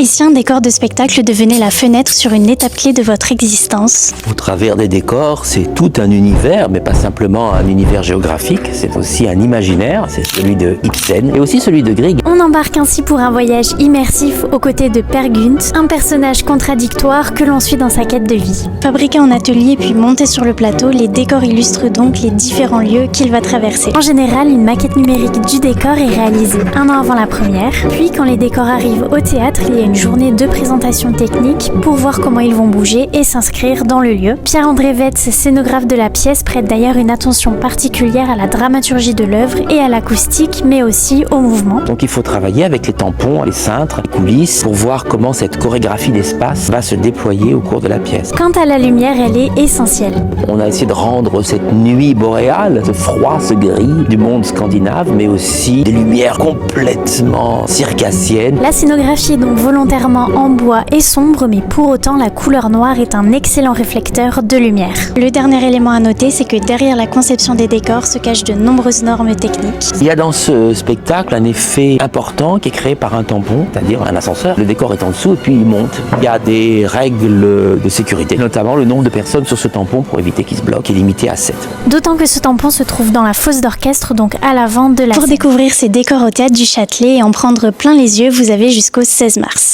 Et si un décor de spectacle devenait la fenêtre sur une étape clé de votre existence? Au travers des décors, c'est tout un univers, mais pas simplement un univers géographique, c'est aussi un imaginaire, c'est celui de Ibsen et aussi celui de Grieg. On embarque ainsi pour un voyage immersif aux côtés de Per Gynt, un personnage contradictoire que l'on suit dans sa quête de vie. Fabriqué en atelier puis monté sur le plateau, les décors illustrent donc les différents lieux qu'il va traverser. En général, une maquette numérique du décor est réalisée un an avant la première, puis quand les décors arrivent au théâtre, il y a une journée de présentation technique pour voir comment ils vont bouger et s'inscrire dans le lieu. Pierre-André Vetz, scénographe de la pièce, prête d'ailleurs une attention particulière à la dramaturgie de l'œuvre et à l'acoustique, mais aussi au mouvement. Donc il faut travailler avec les tampons, les cintres, les coulisses, pour voir comment cette chorégraphie d'espace va se déployer au cours de la pièce. Quant à la lumière, elle est essentielle. On a essayé de rendre cette nuit boréale, ce froid, ce gris du monde scandinave, mais aussi des lumières complètement circassiennes. La scénographie est donc volontairement en bois et sombre, mais pour autant la couleur noire est un excellent réflecteur de lumière. Le dernier élément à noter, c'est que derrière la conception des décors se cachent de nombreuses normes techniques. Il y a dans ce spectacle un effet important qui est créé par un tampon, c'est-à-dire un ascenseur. Le décor est en dessous et puis il monte. Il y a des règles de sécurité, notamment le nombre de personnes sur ce tampon pour éviter qu'il se bloque est limité à 7. D'autant que ce tampon se trouve dans la fosse d'orchestre, donc à l'avant de la scène. Pour découvrir ces décors au Théâtre du Châtelet et en prendre plein les yeux, vous avez jusqu'au 16 mars.